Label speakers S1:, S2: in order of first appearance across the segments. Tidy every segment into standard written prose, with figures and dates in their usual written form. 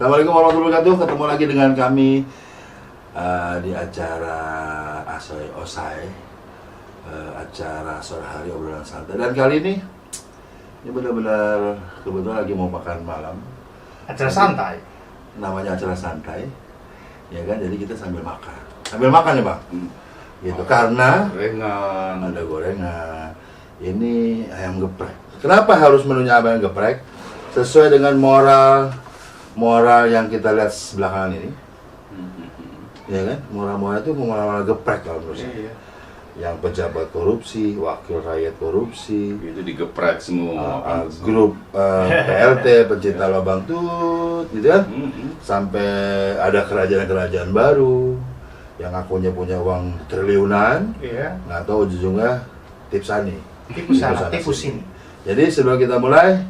S1: Assalamualaikum warahmatullahi wabarakatuh. Ketemu lagi dengan kami di acara Asoy Osai, acara sore hari obrolan santai. Dan kali ini benar-benar kebetulan lagi mau makan malam.
S2: Acara santai.
S1: Namanya acara santai, ya kan? Jadi kita sambil makan ya bang. Gitu karena ada gorengan. Ini ayam geprek. Kenapa harus menunya ayam geprek? Sesuai dengan moral yang kita lihat belakangan ini, ya kan? Moral itu moral geprek kalau menurut saya.
S3: Iya.
S1: Yang pejabat korupsi, wakil rakyat korupsi,
S3: Itu digeprek semua.
S1: grup PLT pencinta lubang tut, gitu kan? Sampai ada kerajaan-kerajaan baru yang akunya punya uang triliunan,
S2: Iya.
S1: nggak tahu ujung-ujungnya tipsani.
S2: Tipu sana, tipu sini.
S1: Jadi sebelum kita mulai,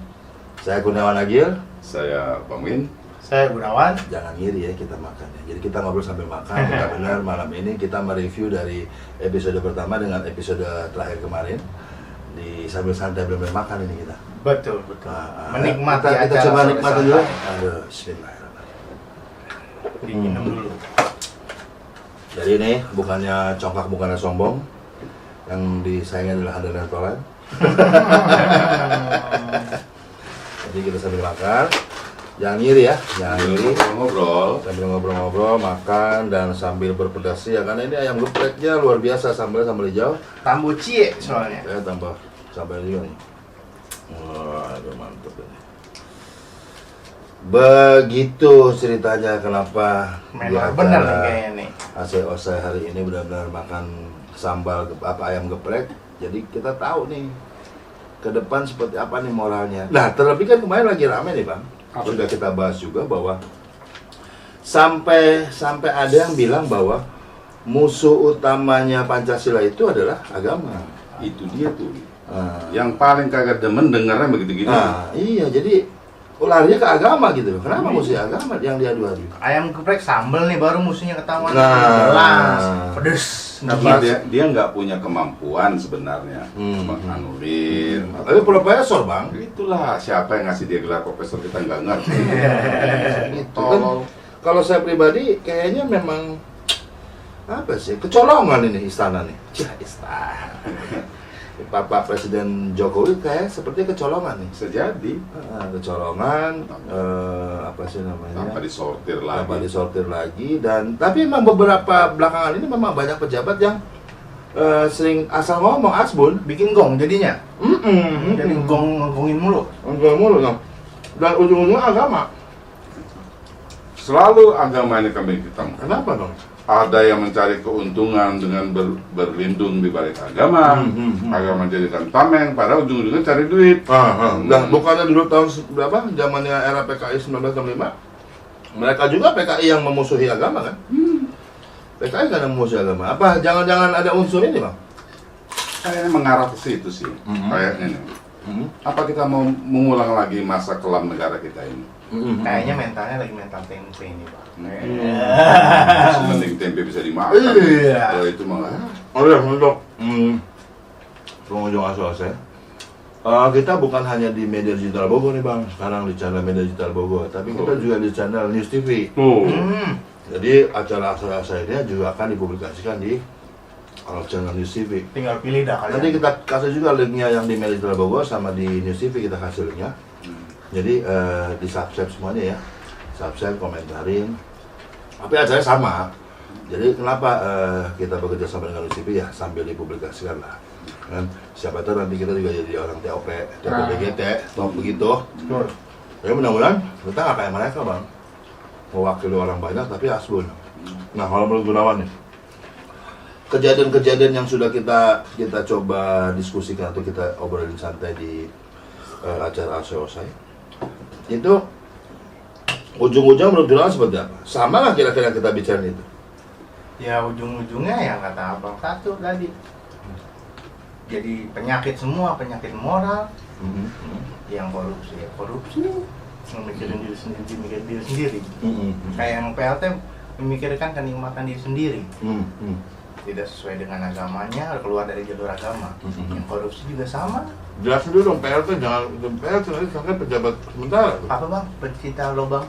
S1: saya Kurniawan Agil.
S3: Saya Bang Win.
S2: Saya Gunawan.
S1: Jangan ngiri ya kita makan ya. Jadi kita ngobrol sambil makan. Benar malam ini kita mereview dari episode pertama dengan episode terakhir kemarin di sambil santai benar makan ini kita.
S2: Betul. Menikmati
S1: kita
S2: acara
S1: coba
S2: sore
S1: nikmati
S2: santai.
S1: dulu. Aduh, bismillahirrahmanirrahim.
S2: Diminum dulu.
S1: Jadi ini bukannya congkak, bukannya sombong. Yang disayangnya adalah ada lentolan. Jadi kita sambil makan. Jangan ngiri ya, jangan ngiri.
S3: Ngobrol.
S1: Sambil ngobrol-ngobrol, makan, dan sambil berpedasi ya. Karena ini ayam gepreknya luar biasa, sambal hijau.
S2: Tambu cie soalnya.
S1: Saya tambah sambal juga nih. Wah, aduh mantep ini. Begitu ceritanya kenapa
S2: Memang benar nih kayaknya nih.
S1: Asoy Osai hari ini benar-benar makan sambal ayam geprek. Jadi kita tahu nih ke depan seperti apa nih moralnya. Nah, terlebih kan kemarin lagi rame nih Bang. Sudah kita bahas juga bahwa sampai ada yang bilang bahwa musuh utamanya Pancasila itu adalah agama.
S3: Itu dia tuh.
S1: Nah,
S3: Yang paling kagak demen dengarnya begitu-gitu.
S1: iya jadi larinya ke agama gitu loh. Kenapa musuh agama yang diadu-adu?
S2: Ayam geprek sambel nih baru musuhnya ketahuan.
S1: Nah.
S2: Jelas. Pedes.
S3: Tapi dia nggak punya kemampuan sebenarnya menganulir.
S1: Tapi profesor Bang.
S3: Itulah siapa yang ngasih dia gelar profesor kita nggak ngerti.
S1: Gitu kan.
S3: Tolol.
S1: Kalau saya pribadi kayaknya memang apa sih kecolongan ini istana nih. Cih, istana. Bapak Presiden Jokowi kayak seperti kecolongan nih.
S3: Bisa jadi.
S1: Kecolongan apa sih namanya?
S3: Tanpa disortir
S1: Tanpa
S3: lagi.
S1: disortir lagi dan tapi memang beberapa belakangan ini memang banyak pejabat yang sering asal ngomong asbun.
S2: Bikin gong jadinya. Jadi ngongin mulu.
S1: Enggak mulu dong. Dan ujung-ujungnya agama.
S3: Selalu agama ini kami kita.
S1: Kenapa dong?
S3: Ada yang mencari keuntungan dengan berlindung di balik agama, agama jadikan tameng, padahal ujung-ujungnya cari duit.
S1: Nah, bukannya dulu tahun berapa? Zamannya era PKI 1965, mereka juga PKI yang memusuhi agama kan? PKI kan yang memusuhi agama. Apa jangan-jangan ada unsur ini bang?
S3: Kayaknya mengarah ke situ sih, kayaknya nih. Apa kita mau mengulang lagi masa kelam negara kita ini?
S2: Kayaknya mentalnya lagi mental tempe ini, Bang.
S3: Mending tempe bisa dimakan.
S2: Iya.
S3: Kalau itu malah.
S1: Oh ya, untuk pengunjung Asoy, kita bukan hanya di media digital Bogor nih bang, sekarang di channel media digital Bogor, tapi kita juga di channel News TV. Jadi acara Asoy ini juga akan dipublikasikan di channel News TV.
S2: Tinggal pilih dah kalian.
S1: Nanti kita kasih juga linknya yang di media digital Bogor sama di News TV kita kasih linknya. Jadi di subscribe semuanya ya, subscribe, komentarin. Tapi acaranya sama. Jadi kenapa kita bekerja sama dengan News TV ya sambil dipublikasikan lah. Kan siapa tahu nanti kita juga jadi orang TOP, BGT, top begitu. Ya mudah-mudahan kita nggak kayak mereka bang, mewakili orang banyak tapi asbun. Nah kalau menurut Gunawan nih, kejadian-kejadian yang sudah kita coba diskusikan atau kita obrolin santai di acara Asoy Osai itu ujung-ujungnya menurut Gunawan seperti apa? Sama nggak kira-kira kita bicara itu?
S2: Ya ujung-ujungnya yang kata abang satu tadi. Jadi penyakit semua, penyakit moral. Yang korupsi ya korupsi, mikirin diri sendiri. Kayak yang PLT memikirkan kenikmatan diri sendiri.
S1: Hmm.
S2: Tidak sesuai dengan agamanya, keluar dari jalur agama. Yang korupsi juga sama,
S1: Jelasin dulu dong, PLT jangan PLT nanti sampai pejabat sementara.
S2: Apa bang? Pencinta lobang.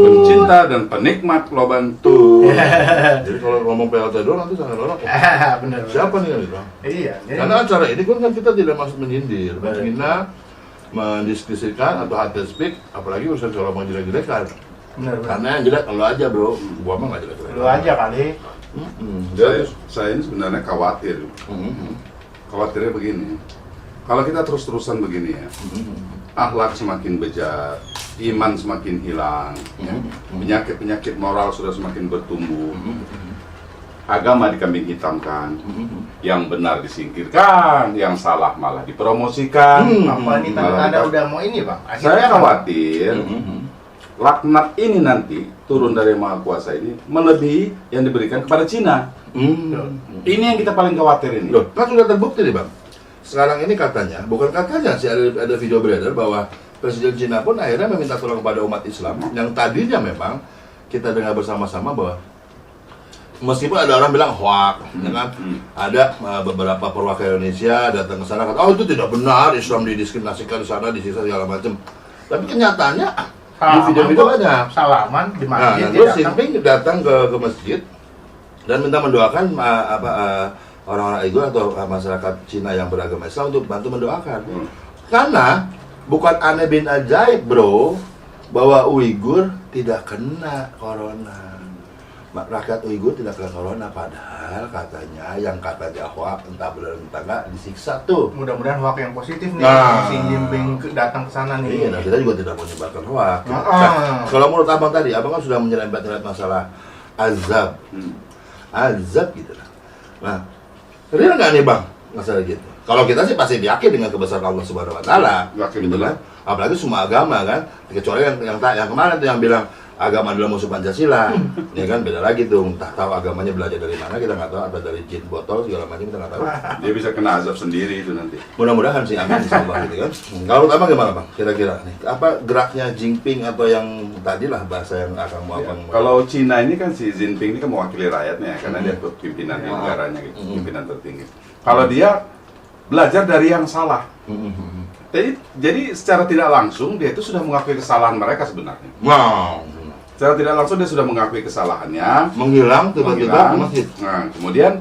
S3: Pencinta dan penikmat loban tuh.
S1: Jadi kalau ngomong PLT doang nanti sangat orang.
S2: Bener.
S1: Siapa nih yang bilang?
S2: Iya.
S1: Karena acara ini kan kita tidak maksud menyindir, menghina, mendiskusikan atau hate speak, apalagi urusan kalau mau jelek-jelekan.
S2: Bener.
S1: Karena yang jelek lo aja bro, gua mah nggak jelek-jelek.
S2: Lu aja kali.
S3: Saya ini sebenarnya khawatir. Khawatirnya begini. Kalau kita terus-terusan begini ya, akhlak semakin bejat, iman semakin hilang, penyakit-penyakit moral sudah semakin bertumbuh, agama dikambing hitamkan, yang benar disingkirkan, yang salah malah dipromosikan.
S2: Apa ini tanda-tanda udah mau ini bang?
S3: Saya khawatir laknat ini nanti turun dari Maha Kuasa ini melebihi yang diberikan kepada Cina. Ini yang kita paling khawatir ini.
S1: Loh, kan sudah terbukti nih bang. Sekarang ini katanya, bukan katanya sih, ada video beredar bahwa Presiden Cina pun akhirnya meminta tolong kepada umat Islam yang tadinya memang kita dengar bersama-sama bahwa meskipun ada orang bilang hoax, ya kan? Ada beberapa perwakilan Indonesia datang ke sana kata, oh itu tidak benar, Islam didiskriminasikan di sana, disiksa segala macam. Tapi kenyataannya di video-video ada
S2: salaman di
S1: nah,
S2: masjid.
S1: terus Xi Jinping datang ke masjid dan minta mendoakan orang-orang Uighur atau masyarakat Cina yang beragama Islam untuk bantu mendoakan. Karena bukan aneh bin ajaib bro, bahwa Uighur tidak kena corona. Rakyat Uighur tidak kena corona, padahal katanya yang katanya hoax entah benar entah enggak disiksa tuh.
S2: Mudah-mudahan hoax yang positif nih.
S1: Nah.
S2: Xi Jinping datang ke sana nih.
S1: Iya, nah kita juga tidak mau menyebarkan hoax. Nah, kalau menurut abang tadi, abang kan sudah menyerempet masalah azab, azab gitu lah. Nah, real nggak nih bang masalah gitu? Kalau kita sih pasti yakin dengan kebesaran Allah Subhanahu Wa Taala,
S3: Yakin
S1: gitu kan? Apalagi semua agama kan, kecuali yang kemarin tuh yang bilang agama adalah musuh Pancasila, ya kan beda lagi tuh. Entah tahu agamanya belajar dari mana kita nggak tahu, atau dari jin botol segala macam kita nggak tahu.
S3: Dia bisa kena azab sendiri itu nanti.
S1: Mudah-mudahan sih amin insyaallah gitu kan. Kalau menurut abang gimana bang? Kira-kira nih apa geraknya Jinping atau yang tadi lah bahasa yang akan mau abang?
S3: Kalau Cina ini kan si Jinping ini kan mewakili rakyatnya karena dia pimpinan negaranya gitu, pimpinan tertinggi. Kalau dia belajar dari yang salah. Jadi secara tidak langsung dia itu sudah mengakui kesalahan mereka sebenarnya.
S1: Wow.
S3: Secara tidak langsung dia sudah mengakui kesalahannya,
S1: Menghilang tiba-tiba masjid.
S3: Nah, kemudian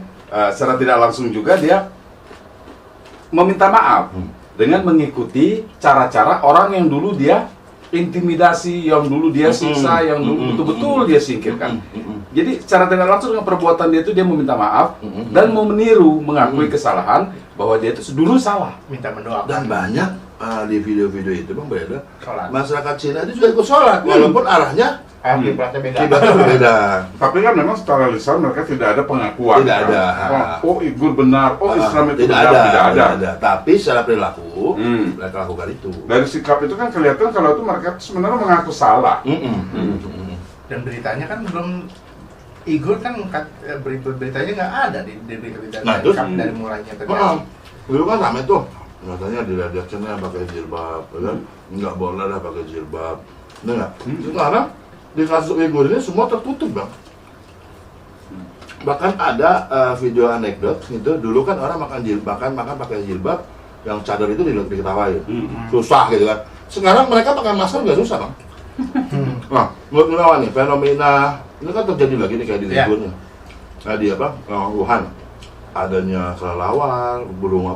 S3: secara tidak langsung juga dia meminta maaf dengan mengikuti cara-cara orang yang dulu dia intimidasi, yang dulu dia siksa, yang dulu betul-betul dia singkirkan. Jadi secara tidak langsung dengan perbuatan dia itu dia meminta maaf dan mau meniru, mengakui kesalahan bahwa dia itu dulu salah.
S2: Minta mendoakan.
S1: Dan banyak di video-video itu bang beredar
S2: Sholat.
S1: masyarakat Cina itu juga ikut sholat walaupun arahnya
S2: Kiblatnya beda.
S1: kiblatnya berbeda.
S3: Tapi kan memang secara lisan mereka tidak ada pengakuan.
S1: Tidak ada.
S3: Oh, Uighur benar. Oh, Islam itu
S1: tidak
S3: benar.
S1: ada,
S3: Tidak ada.
S1: Tapi secara perilaku mereka lakukan itu.
S3: Dari sikap itu kan kelihatan kalau itu mereka sebenarnya mengaku salah.
S2: Dan beritanya kan belum Uighur kan beritanya nggak ada di berita-berita
S1: Nah, terus?
S2: dari mulainya tadi.
S1: Dulu kan rame tuh, katanya di redaksinya pakai jilbab, kan? Nggak boleh lah pakai jilbab. Nah, sekarang di kasus Uighur ini semua tertutup bang. Bahkan ada video anekdot itu dulu kan orang makan pakai jilbab yang cadar itu diketawain, susah gitu kan. Sekarang mereka pakai masker nggak susah bang. Nah, menurut Gunawan nih fenomena ini kan terjadi lagi nih kayak di Uighur nih. Nah di Wuhan adanya kelelawar, burung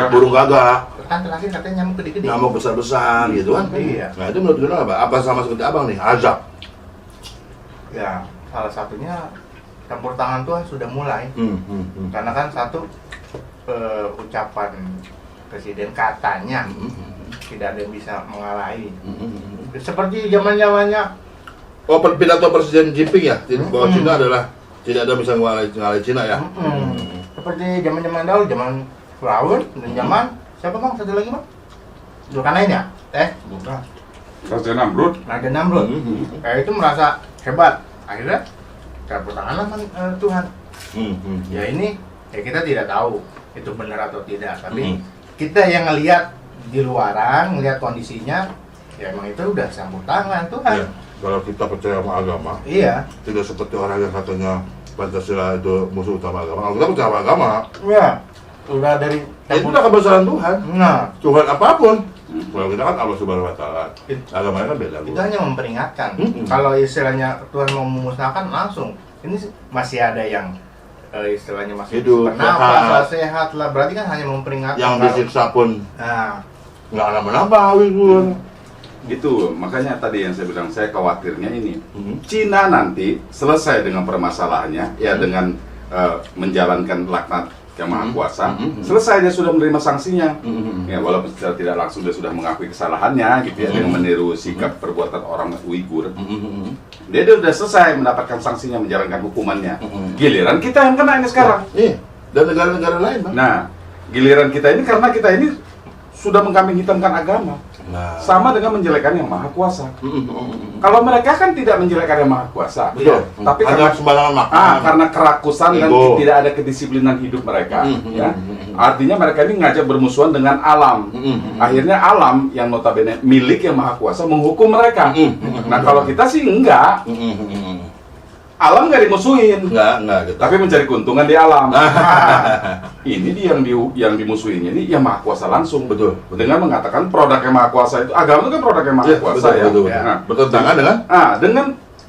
S1: burung gagak.
S2: Kan terakhir katanya nyamuk gede-gede.
S1: Nyamuk besar-besar gitu kan.
S2: Iya.
S1: Nah itu menurut Gunawan apa sama seperti abang nih, azab.
S2: Ya, salah satunya campur tangan Tuhan sudah mulai. Karena kan satu ucapan presiden katanya tidak ada yang bisa mengalahi. Seperti zaman-zamannya
S1: pidato Presiden Jinping ya, bahwa Cina adalah tidak ada bisa mengalahkan Cina ya.
S2: Seperti zaman-zaman dahulu, zaman Firaun dan zaman siapa bang? Satu lagi bang? Zulkarnain ya? Bukan.
S3: Raja Namrud.
S2: Raja Namrud. Kayak itu merasa hebat. Akhirnya campur tangan sama Tuhan. Ya ini ya kita tidak tahu itu benar atau tidak. Tapi kita yang ngelihat di luaran, ngelihat kondisinya, ya emang itu udah campur tangan Tuhan.
S1: Ya, kalau kita percaya sama agama,
S2: Iya.
S1: tidak seperti orang yang katanya Pancasila itu musuh utama agama. Kalau kita percaya sama agama,
S2: Ya. udah dari
S1: itu udah kebesaran Tuhan.
S2: Nah,
S1: Tuhan apapun. Kalau kita kan Allah Subhanahu Wa Taala. Agamanya kan beda.
S2: itu hanya memperingatkan.
S1: Mm-mm.
S2: Kalau istilahnya Tuhan mau memusnahkan langsung. Ini masih ada yang istilahnya masih
S1: Hidup,
S2: bernafas, sehat lah. Berarti kan hanya memperingatkan.
S1: Yang
S2: kalau-
S1: disiksa pun
S2: Nah,
S1: nggak nambah-nambah pun.
S3: Itu makanya tadi yang saya bilang, saya khawatirnya ini Cina nanti selesai dengan permasalahannya ya dengan menjalankan laknat yang maha kuasa, selesai dia sudah menerima sanksinya. Ya walaupun secara tidak langsung dia sudah mengakui kesalahannya gitu ya, dengan meniru sikap perbuatan orang Uighur. Dia sudah selesai mendapatkan sanksinya, menjalankan hukumannya. Giliran kita yang kena ini sekarang.
S1: Iya. Dan negara-negara lain, Bang.
S3: Nah, giliran kita ini karena kita ini sudah mengkambing hitamkan agama.
S1: Nah.
S3: Sama dengan menjelekkan yang maha kuasa. Kalau mereka kan tidak menjelekkan yang maha kuasa,
S1: Betul.
S3: tapi
S1: hanya
S3: karena
S1: sembarangan makan.
S3: karena kerakusan dan
S1: Ego.
S3: tidak ada kedisiplinan hidup mereka, ya. Artinya mereka ini ngajak bermusuhan dengan alam. Akhirnya alam yang notabene milik yang maha kuasa menghukum mereka. Nah kalau kita sih enggak, alam nggak dimusuhin,
S1: Enggak gitu.
S3: tapi mencari keuntungan di alam. Ini dia yang dimusuhin ini yang maha kuasa langsung.
S1: Betul.
S3: Dengan mengatakan produk yang maha kuasa itu, agama itu kan produk yang maha
S1: Iya,
S3: kuasa
S1: betul,
S3: ya.
S1: betul.
S3: Nah,
S1: Bertentangan
S3: dengan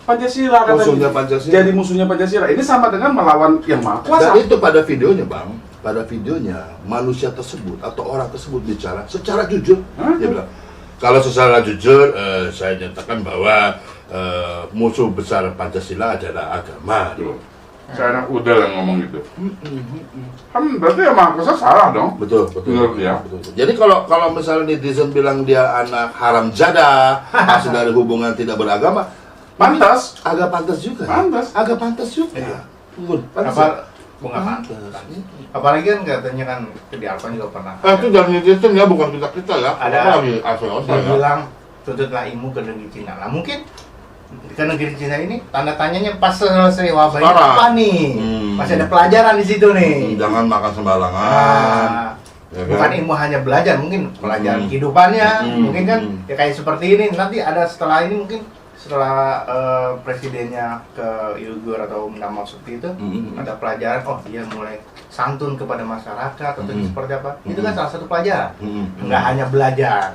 S3: Pancasila katanya.
S1: Musuhnya Pancasila.
S3: Jadi musuhnya Pancasila. Ini sama dengan melawan yang maha kuasa.
S1: Dan itu pada videonya, Bang. Pada videonya manusia tersebut atau orang tersebut bicara secara jujur. Dia bilang, kalau secara jujur saya nyatakan bahwa musuh besar Pancasila adalah agama.
S3: Saya anak udah yang ngomong gitu. Kan berarti yang maha kuasa salah dong.
S1: Betul, betul.
S3: Menurut dia.
S1: Betul. Jadi kalau misalnya netizen bilang dia anak haram jadah, hasil dari hubungan tidak beragama,
S3: Pantas.
S1: agak pantas juga.
S3: Pantas.
S1: Agak pantas juga.
S2: Iya.
S1: Pantas.
S2: apa bunga
S1: Pantas.
S2: pantas. Apalagi kan katanya kan di Alpan juga pernah.
S1: Itu dari netizen ya, bukan kita ya.
S2: Ada
S1: lagi ASEAN
S2: dia
S1: ya.
S2: bilang tuntutlah ilmu ke negeri Cina. Lah mungkin ke negeri Cina ini tanda tanyanya pas selesai wabah ini
S1: Sekarang.
S2: apa nih? Masih ada pelajaran di situ nih.
S1: Jangan makan sembarangan.
S2: Nah,
S1: Ya kan?
S2: bukan ilmu hanya belajar, mungkin pelajaran kehidupannya, mungkin kan ya kayak seperti ini. Nanti ada setelah ini mungkin setelah presidennya ke Uyghur atau minta maaf seperti itu, ada pelajaran. Oh dia mulai santun kepada masyarakat atau seperti apa? Itu kan salah satu pelajaran. Nggak hanya belajar.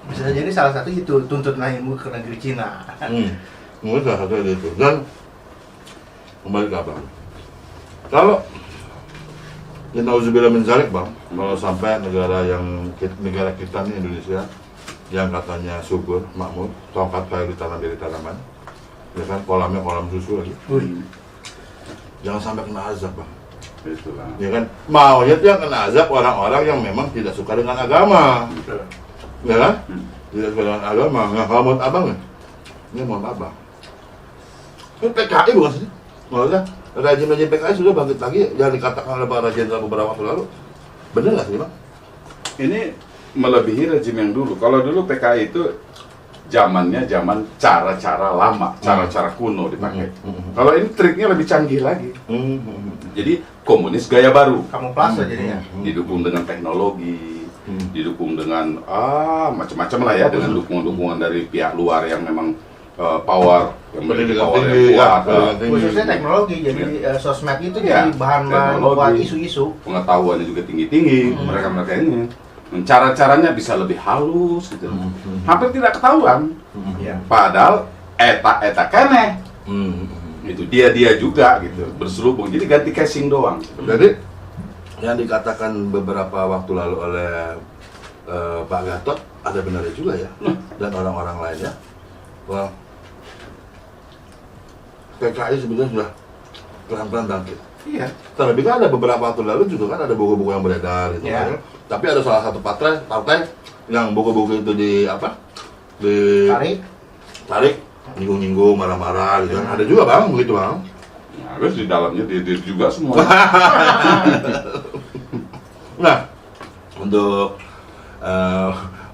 S2: Bisa jadi salah satu itu tuntutlah ilmu ke negeri Cina.
S1: Mungkin salah satu itu. Dan kembali ke abang. Kalau kita uzubillah min zalik, Bang, kalau sampai negara kita nih Indonesia yang katanya subur, makmur, tongkat kayu di tanaman, ya kan, kolamnya kolam susu lagi. Jangan sampai kena azab, Bang.
S3: Itulah.
S1: Ya kan, maunya tuh yang kena azab orang-orang yang memang tidak suka dengan agama. Ya kan? Tidak suka dengan agama. Nah, kalau menurut abang ya? Ini menurut abang. Ini PKI bukan sih? Maksudnya, rejim-rejim PKI sudah bangkit lagi, yang dikatakan oleh Pak Jenderal beberapa waktu lalu. Bener nggak sih, Bang?
S3: Ini melebihi rejim yang dulu. Kalau dulu PKI itu zamannya zaman cara-cara lama, cara-cara kuno dipakai. Kalau ini triknya lebih canggih lagi. Jadi komunis gaya baru,
S2: Kamuflase jadinya.
S3: didukung dengan teknologi, didukung dengan macam-macam lah ya, dengan dukungan-dukungan dari pihak luar yang memang power, yang memiliki power yang kuat.
S2: Khususnya teknologi, jadi sosmed itu
S3: Iya,
S2: jadi bahan-bahan
S3: teknologi.
S2: buat isu-isu.
S3: Pengetahuannya juga tinggi-tinggi, mereka ini. Cara-caranya bisa lebih halus gitu. Hampir tidak ketahuan.
S2: Iya.
S3: Padahal eta keneh. Itu dia juga gitu, berselubung. Jadi ganti casing doang.
S1: Jadi, yang dikatakan beberapa waktu lalu oleh Pak Gatot, ada benarnya juga ya. Dan orang-orang lainnya. Wah, PKI sebenarnya sudah pelan-pelan bangkit.
S2: Iya.
S1: Terlebih kan ada beberapa waktu lalu juga kan ada buku-buku yang beredar gitu
S2: Ya.
S1: kan. Tapi ada salah satu partai yang buku-buku itu tarik, nyinggung-nyinggung, marah-marah gitu kan. Ada juga, Bang, begitu, Bang.
S3: Nah, terus di dalamnya dia juga semua.
S1: Nah, untuk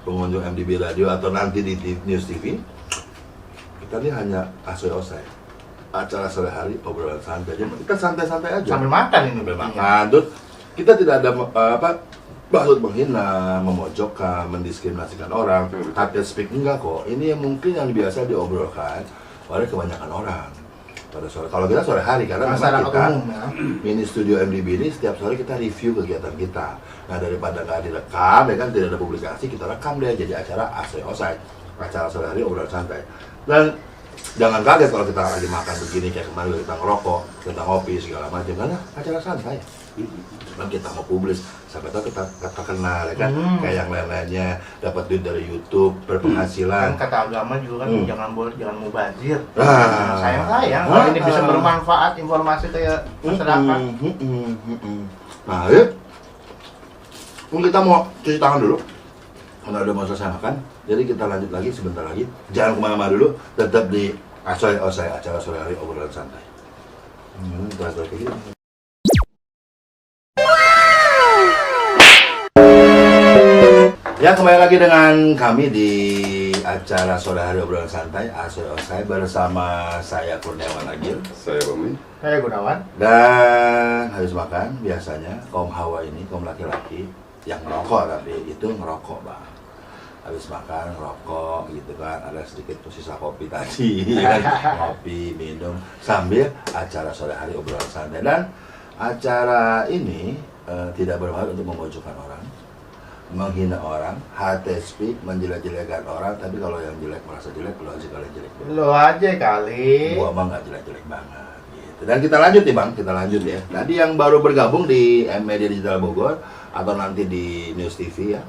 S1: pengunjung MDB Radio atau nanti di News TV, kita ini hanya asoi-osai. Acara sore hari obrolan santai. Jadi kita santai-santai aja.
S2: Sambil makan ini.
S1: Sambil makan. Terus kita tidak ada maksud menghina, memojokkan, mendiskriminasikan orang. Hate speak enggak kok. Ini yang mungkin yang biasa diobrolkan oleh kebanyakan orang. pada sore. Kalau kita sore hari karena memang
S2: Masyarakat
S1: kita
S2: umum ya.
S1: mini studio MDB ini setiap sore kita review kegiatan kita. Nah daripada nggak direkam, ya kan tidak ada publikasi, kita rekam deh jadi acara Asoy Osai, acara sore hari obrolan santai. Dan jangan kaget kalau kita lagi makan begini kayak kemarin kita ngerokok, kita ngopi segala macam, karena acara santai. Cuman kita mau publis, sampai tahu kita terkenal ya kan, kayak yang lain-lainnya dapat duit dari YouTube, berpenghasilan.
S2: Kan kata agama juga kan jangan mubazir.
S1: Ah.
S2: Sayang kalau ini bisa bermanfaat informasi ke masyarakat.
S1: Nah, ya. Kita mau cuci tangan dulu. Karena udah mau selesai makan, jadi kita lanjut lagi sebentar lagi. Jangan kemana-mana dulu, tetap di Asoy Osai, acara sore hari obrolan santai. Terus kayak gitu. Ya, kembali lagi dengan kami di acara sore hari obrolan santai Asoy Osai bersama saya Kurniawan Agil,
S3: Saya Bumi.
S2: Saya Gunawan.
S1: dan habis makan biasanya kaum hawa ini, kaum laki-laki yang ngerokok, tapi itu ngerokok bang. Habis makan ngerokok gitu kan, ada sedikit sisa kopi tadi ya kan? Kopi, minum sambil acara sore hari obrolan santai. Dan acara ini tidak bermaksud untuk memojokkan orang, menghina orang, hate speak, menjelek-jelekan orang. Tapi kalau yang jelek merasa jelek, lo aja kalian jelek.
S2: Lo aja kali.
S1: Gua mah nggak jelek-jelek banget gitu. Dan kita lanjut nih bang, kita lanjut ya. Tadi yang baru bergabung di Media Digital Bogor atau nanti di News TV ya,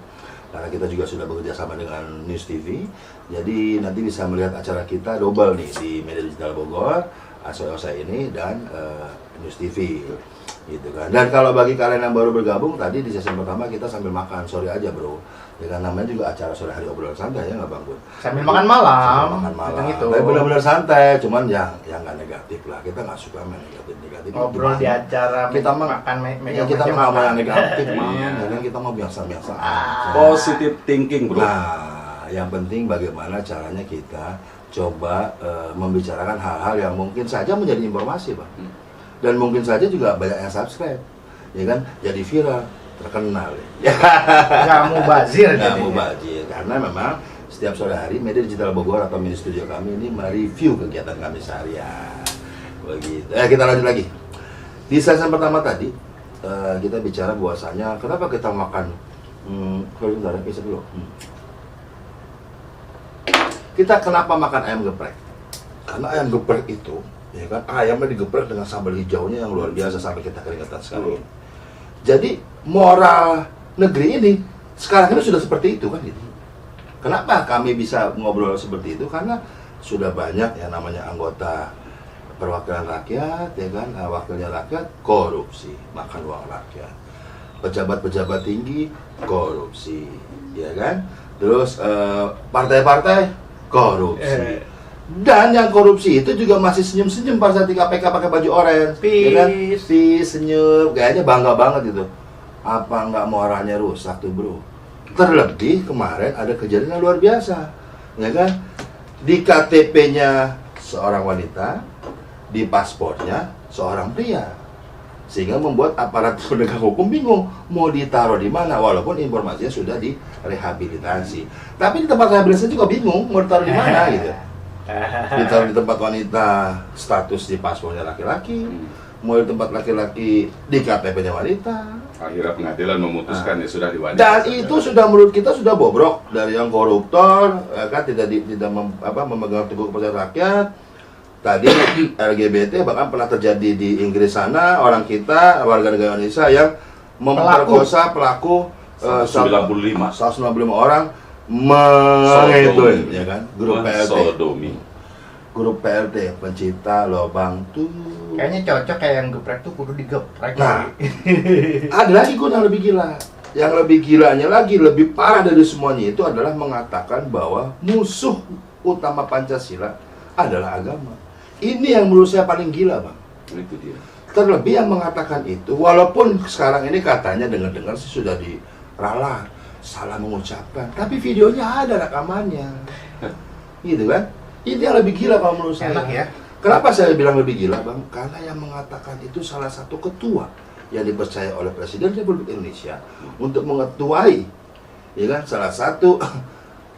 S1: karena kita juga sudah bekerja sama dengan News TV, jadi nanti bisa melihat acara kita double nih di Media Digital Bogor, Asoy Osai ini, dan News TV gitu kan. Dan kalau bagi kalian yang baru bergabung, tadi di sesi pertama kita sambil makan, sorry aja bro, ya kan namanya juga acara sore hari obrolan santai ya nggak bang Bun?
S2: Sambil makan malam.
S1: Sambil makan malam,
S2: Gitu.
S1: tapi benar-benar santai, cuman yang nggak negatif lah, kita nggak suka main negatif.
S2: Ngobrol di acara
S1: kita mah
S2: makan
S1: ya, kita mah nggak mau yang negatif mah,
S3: Iya.
S1: ya kan kita mau biasa-biasa aja.
S3: Positive thinking, bro.
S1: Nah, yang penting bagaimana caranya kita coba membicarakan hal-hal yang mungkin saja menjadi informasi, Bang. Dan mungkin saja juga banyak yang subscribe, ya kan? Jadi viral, terkenal. Ya.
S2: Nggak mubazir.
S1: Nggak
S2: jadinya.
S1: mubazir, karena memang setiap sore hari Media Digital Bogor atau mini studio kami ini mereview kegiatan kami seharian. Begitu. Kita lanjut lagi. Di sesi pertama tadi kita bicara bahwasanya kenapa kita makan sebentar, bisa dulu. Kita kenapa makan ayam geprek? Karena ayam geprek itu, ya kan, ayamnya digeprek dengan sambal hijaunya yang luar biasa sampai kita keringetan sekali. Jadi moral negeri ini sekarang ini sudah seperti itu kan gitu. Kenapa kami bisa ngobrol seperti itu? Karena sudah banyak yang namanya anggota perwakilan rakyat, ya kan, wakilnya rakyat korupsi, makan uang rakyat. Pejabat-pejabat tinggi korupsi, ya kan. Terus partai-partai korupsi. Dan yang korupsi itu juga masih senyum-senyum pada saat di KPK pakai baju oranye, ya kan? Peace, senyum, kayaknya bangga banget itu. Apa nggak moralnya rusak tuh bro? Terlebih kemarin ada kejadian yang luar biasa, ya kan? Di KTP-nya seorang wanita, di paspornya seorang pria, sehingga membuat aparat penegak hukum bingung mau ditaruh di mana, walaupun informasinya sudah direhabilitasi. Tapi di tempat rehabilitasi juga bingung mau ditaruh di mana gitu. Ditaruh di tempat wanita, status di paspornya laki-laki, mau di tempat laki-laki di KTP-nya wanita.
S3: Akhirnya pengadilan memutuskan ya sudah diwanita.
S1: Dan itu sudah menurut kita sudah bobrok dari yang koruptor, ya kan, tidak memegang teguh kepercayaan rakyat. Tadi LGBT bahkan pernah terjadi di Inggris sana, orang kita, warga negara Indonesia yang memperkosa pelaku 195 orang ya kan, grup PLT.
S3: Sodomi.
S1: Grup PLT pencinta lobang tuh.
S2: Kayaknya cocok kayak yang geprek tuh kudu digeprek.
S1: Nah, ada lagi yang lebih gila. Yang lebih gilanya lagi, lebih parah dari semuanya itu adalah mengatakan bahwa musuh utama Pancasila adalah agama. Ini yang menurut saya paling gila, Bang.
S3: Itu dia.
S1: Terlebih yang mengatakan itu, walaupun sekarang ini katanya dengar-dengar sih sudah diralat, salah mengucapkan, tapi videonya ada rekamannya. Gitu kan? Ini yang lebih gila kalau menurut saya.
S2: Enak ya.
S1: Kenapa saya bilang lebih gila, Bang? Karena yang mengatakan itu salah satu ketua yang dipercaya oleh Presiden Republik Indonesia untuk mengetuai, ya kan, salah satu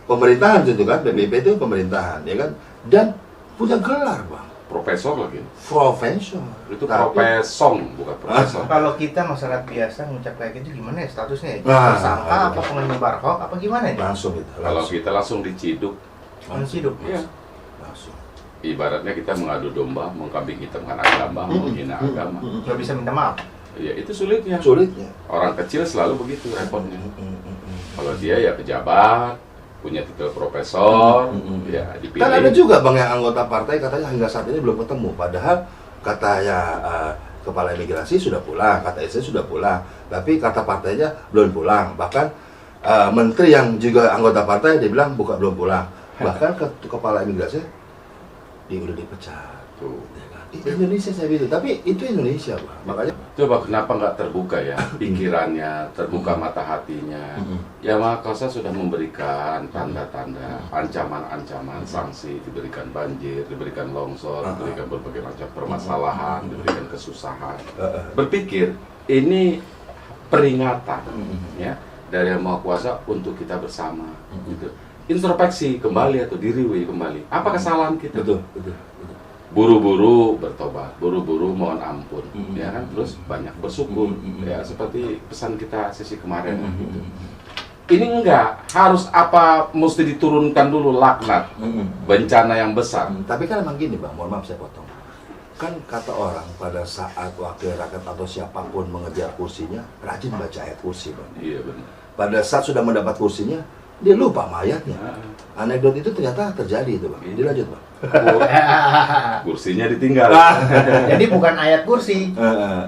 S1: pemerintahan itu kan, PBB itu pemerintahan, ya kan, dan punya gelar, Bang.
S3: profesor lagi.
S1: Profesor.
S3: Itu profesong, bukan profesor.
S2: Kalau kita masyarakat biasa ngucap kayak gitu gimana ya statusnya ya?
S1: Nah,
S2: Tersangka
S1: nah,
S2: apa penyebar hoax apa gimana ya?
S1: Langsung itu.
S3: Kalau kita langsung diciduk,
S2: Langsung hidup.
S3: ya.
S1: Langsung.
S3: Ibaratnya kita mengadu domba, mengkambing hitamkan agama, menghina agama.
S2: Nggak bisa minta maaf.
S3: Ya itu sulitnya.
S1: Sulitnya.
S3: Orang kecil selalu begitu repotnya. Kalau dia ya pejabat, punya titel profesor, ya dipilih.
S1: Kan ada juga bang yang anggota partai katanya hingga saat ini belum ketemu. Padahal katanya kepala imigrasi sudah pulang, kata istri sudah pulang, tapi kata partainya belum pulang. Bahkan menteri yang juga anggota partai dia bilang belum pulang. Bahkan kepala imigrasi dia udah dipecat.
S3: Tuh.
S1: Ya kan? Indonesia saya gitu, tapi itu Indonesia bang. Makanya
S3: Coba kenapa nggak terbuka ya pikirannya, terbuka mata hatinya. Ya Maha Kuasa sudah memberikan tanda-tanda, ancaman-ancaman, sanksi, diberikan banjir, diberikan longsor, diberikan berbagai macam permasalahan, diberikan kesusahan. Berpikir ini peringatan ya dari Yang Maha Kuasa untuk kita bersama. Gitu. Introspeksi kembali atau diriwi kembali. Apa kesalahan kita?
S1: betul.
S3: Buru-buru bertobat, buru-buru mohon ampun, ya kan, terus banyak bersyukur, ya seperti pesan kita sesi kemarin. Gitu. Ini enggak harus apa mesti diturunkan dulu laknat, bencana yang besar.
S1: Tapi kan emang gini bang, mohon maaf saya potong. Kan kata orang pada saat wakil rakyat atau siapapun mengejar kursinya, rajin baca ayat kursi bang.
S3: Iya benar.
S1: Pada saat sudah mendapat kursinya, dia lupa mayatnya. Anekdot itu ternyata terjadi itu bang. Dilanjut bang.
S3: Kursinya ditinggal,
S2: Jadi bukan ayat kursi.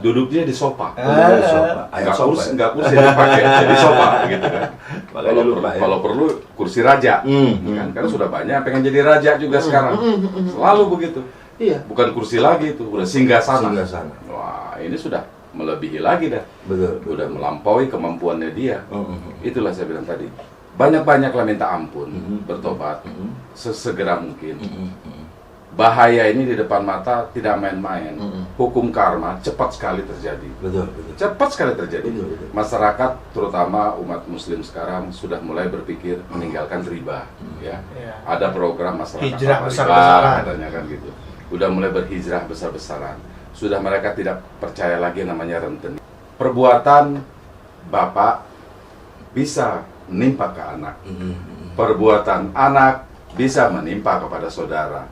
S3: duduknya di sofa.
S1: Ayat
S3: Nggak
S1: sofa.
S3: kursi, nggak kursi dipakai, jadi sofa gitu kan.
S1: Makanya lupa ya.
S3: Kalau perlu kursi raja, kan? Karena sudah banyak pengen jadi raja juga sekarang. Selalu begitu.
S1: Iya.
S3: Bukan kursi lagi itu, udah singgasana.
S1: Singgasana.
S3: Wah, ini sudah melebihi lagi dah.
S1: Betul.
S3: Udah melampaui kemampuannya dia. Itulah saya bilang tadi. Banyak-banyaklah minta ampun, bertobat, sesegera mungkin. Bahaya ini di depan mata tidak main-main. Hukum karma cepat sekali terjadi.
S1: Betul.
S3: Cepat sekali terjadi.
S1: Betul.
S3: Masyarakat, terutama umat Muslim sekarang sudah mulai berpikir meninggalkan riba. Ya,
S2: Iya.
S3: ada program masyarakat
S2: Hijrah
S3: tanpa
S2: besar-besaran.
S3: riba, katanya kan gitu. Udah mulai berhijrah besar-besaran. Sudah mereka tidak percaya lagi namanya rentenir. Perbuatan bapak bisa menimpa ke anak. Perbuatan anak bisa menimpa kepada saudara.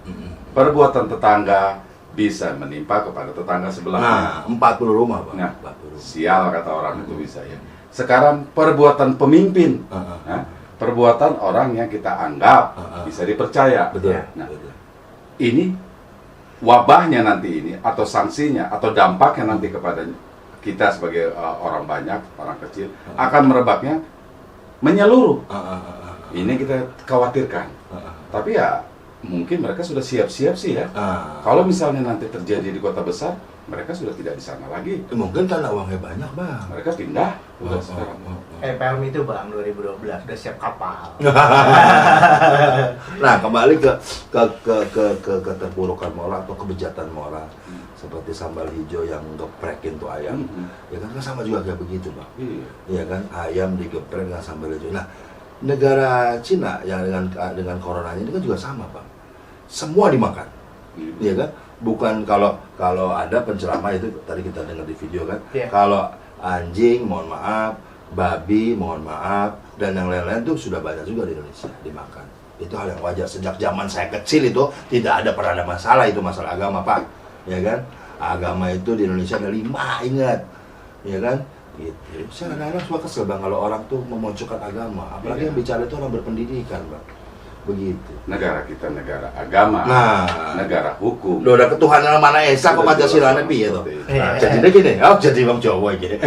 S3: Perbuatan tetangga bisa menimpa kepada tetangga sebelahnya.
S1: Nah, 40 rumah bang.
S3: Nah,
S1: 40 rumah.
S3: sial kata orang itu bisa ya. Sekarang perbuatan pemimpin, perbuatan orang yang kita anggap bisa dipercaya.
S1: Betul.
S3: Nah,
S1: Betul.
S3: ini wabahnya nanti ini atau sanksinya atau dampaknya nanti kepada kita sebagai orang banyak, orang kecil akan merebaknya menyeluruh. Ini kita khawatirkan. Tapi ya mungkin mereka sudah siap-siap sih ya. Kalau misalnya nanti terjadi di kota besar, mereka sudah tidak di sana lagi.
S1: Mungkin karena uangnya banyak bang.
S3: Mereka pindah udah sekarang.
S2: PLM itu bang 2012 udah siap kapal.
S1: Nah, kembali ke keterpurukan moral atau kebejatan moral seperti sambal hijau yang geprekin tuh ayam. Ya kan sama juga kayak begitu bang.
S3: Iya.
S1: Ya kan, ayam digeprek dengan sambal hijau. Nah, negara Cina yang dengan coronanya ini kan juga sama bang. Semua dimakan, ya kan? Bukan kalau ada penceramah itu tadi kita dengar di video kan. Kalau anjing, mohon maaf, babi, mohon maaf, dan yang lain-lain tuh sudah banyak juga di Indonesia dimakan. Itu hal yang wajar. Sejak zaman saya kecil itu tidak pernah ada masalah itu masalah agama pak, ya kan? Agama itu di Indonesia ada 5, ingat, ya kan? Gitu. Saya kadang-kadang suka kesel bang kalau orang tuh memojokkan agama, apalagi yang bicara itu orang berpendidikan bang, begitu.
S3: Negara kita negara agama, negara hukum.
S1: Udah ada ketuhanan mana esa kok Pancasila piye to. Jadi gini, jadi wong Jawa iki.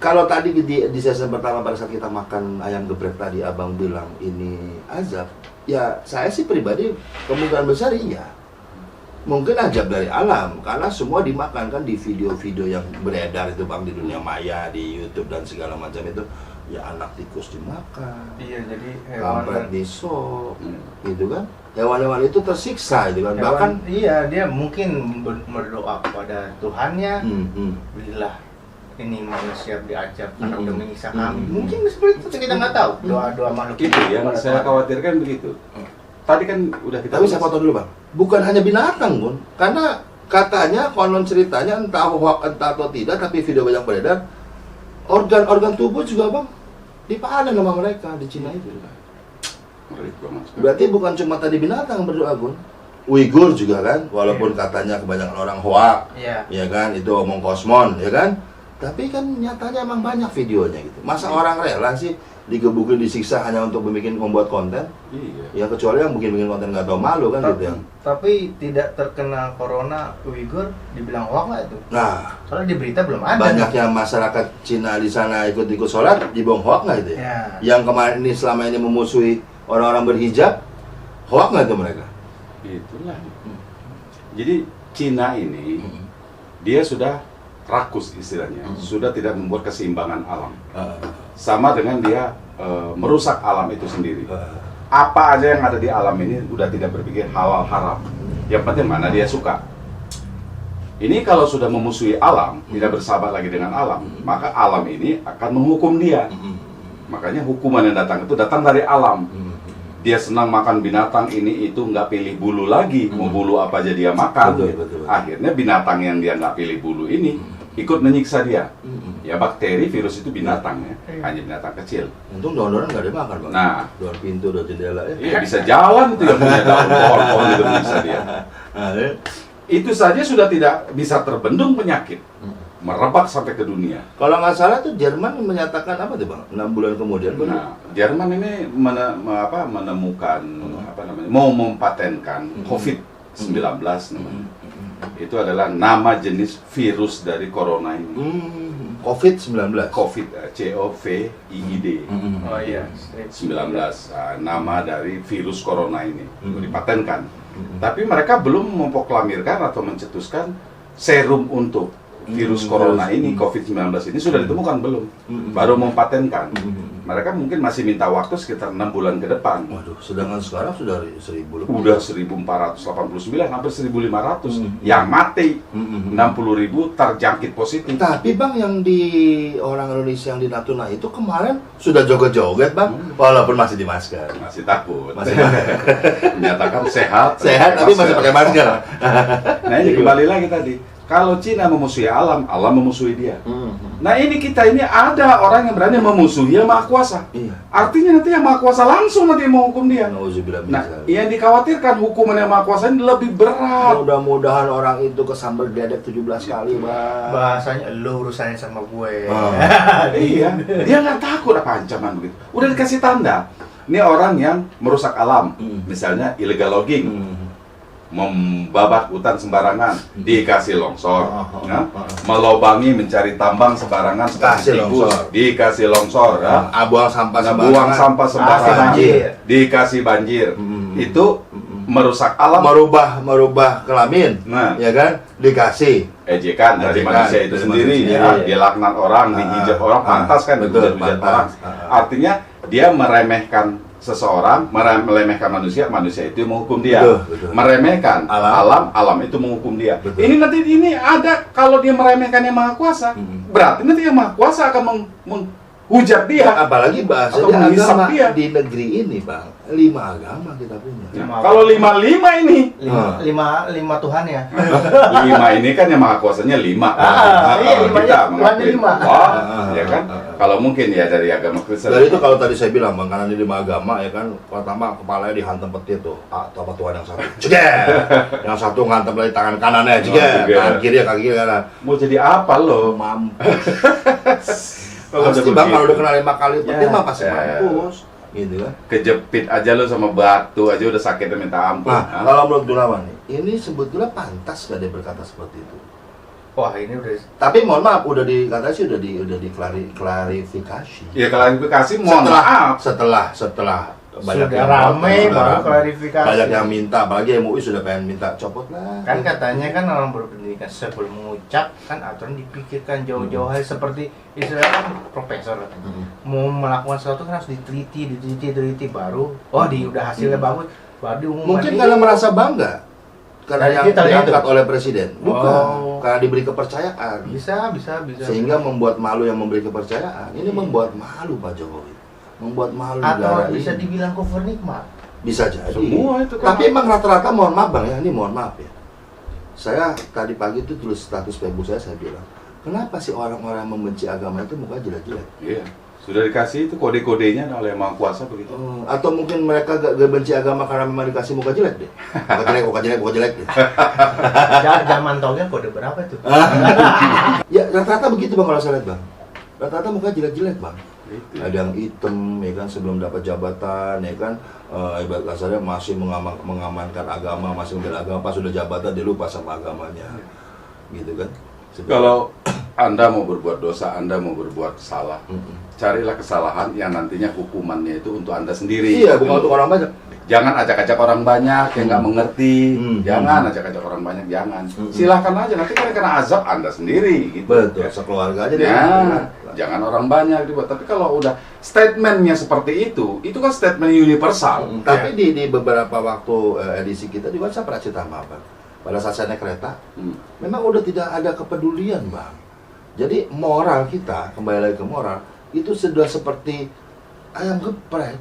S1: Kalau tadi di season pertama pada saat kita makan ayam geprek tadi abang bilang ini azab, ya saya sih pribadi kemungkinan besar iya. Mungkin azab dari alam, karena semua dimakan kan di video-video yang beredar itu bang di dunia maya, di YouTube dan segala macam itu, ya anak tikus dimakan,
S2: Iya, jadi
S1: kampret disop, gitu kan? Hewan-hewan itu tersiksa, gitu kan? Bahkan,
S2: iya dia mungkin berdoa kepada Tuhannya, berilah ini manusia diajab karena udah menyiksa kami. Mungkin seperti itu kita nggak tahu. Doa-doa makhluk
S3: Itu yang saya khawatirkan begitu. tadi kan udah kita
S1: Tapi saya potong dulu bang, bukan hanya binatang pun, karena katanya konon ceritanya entah hoax entah atau tidak, tapi video banyak beredar, organ-organ tubuh juga bang dipanen sama mereka di Cina itu.
S3: Ngeri banget.
S1: Berarti bukan cuma tadi binatang berdoa Gun, Uighur juga kan, walaupun katanya kebanyakan orang hoax,
S2: Iya.
S1: ya kan, itu omong kosmon, ya kan, tapi kan nyatanya emang banyak videonya gitu. Masa orang rela sih digebukin, disiksa hanya untuk membuat konten?
S3: Iya.
S1: Ya kecuali yang bikin konten nggak tahu malu kan gitu yang.
S2: Tapi tidak terkena corona Uighur dibilang hoax nggak itu?
S1: Nah,
S2: Soalnya di berita belum ada.
S1: banyak yang masyarakat Cina di sana ikut-ikut sholat dibohong hoax nggak itu ya?
S2: Ya.
S1: Yang kemarin ini selama ini memusuhi orang-orang berhijab, hoax nggak itu mereka?
S3: Itulah. Jadi Cina ini dia sudah rakus istilahnya, sudah tidak membuat keseimbangan alam. Sama dengan dia merusak alam itu sendiri. Apa aja yang ada di alam ini udah tidak berpikir halal haram. Yang penting mana dia suka. Ini kalau sudah memusuhi alam, tidak bersahabat lagi dengan alam, maka alam ini akan menghukum dia. Makanya hukuman yang datang itu datang dari alam. Dia senang makan binatang ini itu nggak pilih bulu lagi, mau bulu apa aja dia makan.
S1: Betul.
S3: Akhirnya binatang yang dia nggak pilih bulu ini ikut menyiksa dia. Ya bakteri, virus itu binatang ya, hanya binatang kecil.
S1: Untung daun-daunan nggak dimakan bang.
S3: Nah.
S1: Daun pintu, daun jendela ya.
S3: Iya bisa jalan itu yang punya daun pohon-pohon itu menyiksa dia.
S1: Nah, ya.
S3: Itu saja sudah tidak bisa terbendung penyakit, merebak sampai ke dunia.
S1: Kalau nggak salah tuh Jerman menyatakan apa tuh bang? 6 bulan kemudian
S3: Nah, Jerman ini menemukan apa namanya, mau mempatenkan COVID-19 namanya. Itu adalah nama jenis virus dari corona ini.
S1: COVID-19.
S3: COVID, COVID
S2: Oh iya.
S3: 19, nama dari virus corona ini dipatenkan. Tapi mereka belum memproklamirkan atau mencetuskan serum untuk virus corona ini, COVID-19 ini sudah ditemukan belum? Baru mempatenkan. Mereka mungkin masih minta waktu sekitar 6 bulan ke depan.
S1: Waduh, sedangkan sekarang sudah 1000 lebih.
S3: Udah 1489, hampir 1500 yang mati, 60.000 terjangkit positif.
S1: Tapi bang, yang di orang Indonesia yang di Natuna itu kemarin sudah joget-joget bang, walaupun masih di masker.
S3: Masih takut.
S1: Masih
S3: Menyatakan sehat.
S1: sehat tapi masih pakai masker.
S3: Nah ini kembali lagi tadi. Kalau Cina memusuhi alam, alam memusuhi dia. Nah ini kita ini ada orang yang berani memusuhi yang Maha Kuasa.
S1: Iya.
S3: Artinya nanti yang Maha Kuasa langsung nanti mau hukum dia.
S1: Nauzubillah min
S3: Nah,
S1: dzalik.
S3: yang dikhawatirkan hukuman yang Maha Kuasa ini lebih berat.
S1: Mudah-mudahan orang itu kesambar dedek 17 kali bang.
S2: Bahasanya lo urusannya sama gue.
S3: Iya, dia nggak takut apa ancaman begitu. Udah dikasih tanda. Ini orang yang merusak alam, misalnya illegal logging, membabat hutan sembarangan, dikasih longsor, ya. Melobangi mencari tambang sembarangan,
S1: Kasih
S3: tikus,
S1: longsor.
S3: dikasih longsor, ya.
S1: Buang sampah
S3: Buang sampah sembarangan,
S2: banjir.
S3: dikasih banjir. Itu merusak alam,
S1: merubah kelamin,
S3: Nah.
S1: ya kan, dikasih
S3: ejekan dari
S1: Ejekan
S3: manusia itu
S1: dari
S3: sendiri,
S1: manusia
S3: ya.
S1: sendiri.
S3: Dia laknat orang, dihijab orang, pantas kan,
S1: betul,
S3: dihujat
S1: pantas.
S3: orang. Artinya dia meremehkan seseorang, meremehkan manusia itu menghukum dia.
S1: Betul.
S3: Meremehkan
S1: Alam.
S3: alam itu menghukum dia.
S1: Betul.
S3: Ini nanti ini ada, kalau dia meremehkan yang Maha Kuasa, berarti nanti yang Maha Kuasa akan menghujat dia.
S1: apalagi
S3: Atau
S1: bahasanya
S3: menghisap
S1: agama
S3: dia.
S1: di negeri ini bang, 5 agama kita punya.
S3: Nah, kalau 55 ini,
S2: Lima Tuhan ya.
S3: 5 ini kan yang Maha Kuasanya 5.
S2: Iya, limanya Tuhannya 5.
S3: Ya kan? Kalau mungkin ya dari agama Kristen.
S1: Dari itu kalau tadi saya bilang bang, karena di 5 agama ya kan, pertama kepalanya dihantam petir tuh, atau apa Tuhan yang satu, jeger, yang satu ngantam lagi tangan kanannya, jeger, tangan kiri kaki kiri kanan,
S3: Mau jadi apa lo?
S1: mampus.
S3: Kalau
S1: Pasti
S3: udah
S1: bang, kalau
S3: begitu.
S1: udah kena 5 kali petir
S3: Ya,
S1: mah pasti
S3: ya.
S1: mampus, gitu kan.
S3: Kejepit aja lo sama batu aja udah sakitnya minta ampun.
S1: Nah,
S3: Hah?
S1: kalau menurut Gunawan nih, ini sebetulnya pantas gak dia berkata seperti itu?
S2: Wah ini udah.
S1: Tapi mohon maaf, udah dikata sih udah diklarifikasi.
S3: Ya klarifikasi mohon maaf.
S1: Setelah banyak
S2: Sudah
S1: yang
S2: rame
S1: sudah
S2: baru
S1: rame.
S2: klarifikasi.
S1: Banyak yang minta, apalagi MUI sudah pengen minta copot lah.
S2: Kan katanya kan orang berpendidikan sebelum mengucap kan aturan dipikirkan jauh-jauh hari, seperti istilahnya kan profesor katanya. Mau melakukan sesuatu kan harus diteliti baru. Oh udah hasilnya bagus, baru diumumkan.
S1: Mungkin
S2: Ini-
S1: karena merasa bangga karena
S2: Dari
S1: yang
S2: kita lihat
S1: diangkat
S2: tuh.
S1: oleh presiden. Bukan,
S2: Oh.
S1: karena diberi kepercayaan.
S2: bisa.
S1: Sehingga membuat malu yang memberi kepercayaan. Ini membuat malu Pak Jokowi. Membuat malu
S2: Atau
S1: negara
S2: bisa
S1: ini.
S2: dibilang kufur nikmat.
S1: Bisa jadi.
S3: Semua itu kan.
S1: Tapi emang rata-rata, mohon maaf Bang ya, ini mohon maaf ya. Saya tadi pagi itu tulis status Facebook saya bilang, kenapa sih orang-orang yang membenci agama itu muka jelek-jelek?
S3: Iya. Sudah dikasih itu kode-kodenya oleh Yang Maha Kuasa begitu.
S1: Atau mungkin mereka gak benci agama karena memang dikasih muka jelek deh. Muka jelek gitu.
S2: Zaman taunya kode berapa tuh?
S1: Ya rata-rata begitu Bang kalau saya lihat Bang. Rata-rata muka jelek-jelek Bang.
S3: Itu.
S1: Ada yang hitam ya kan sebelum dapat jabatan ya kan, ibarat kasarnya masih mengamankan agama, masih membela agama, pas sudah jabatan dia lupa sama agamanya. Gitu kan.
S3: Kalau Anda mau berbuat dosa, Anda mau berbuat salah, carilah kesalahan yang nantinya hukumannya itu untuk Anda sendiri.
S1: Iya, bukan untuk orang banyak.
S3: Jangan ajak-ajak orang banyak yang nggak mengerti. Jangan ajak-ajak orang banyak, jangan. Silahkan aja, nanti kan kena azab Anda sendiri. Gitu.
S1: Betul, sekeluarga aja deh.
S3: Jangan orang banyak dibuat. Tapi kalau udah statementnya seperti itu kan statement universal.
S1: Tapi di beberapa waktu edisi kita juga saya pernah cerita sama Bang. Pada saat saya naik kereta, memang udah tidak ada kepedulian Bang. Jadi moral kita, kembali lagi ke moral, itu sudah seperti ayam geprek.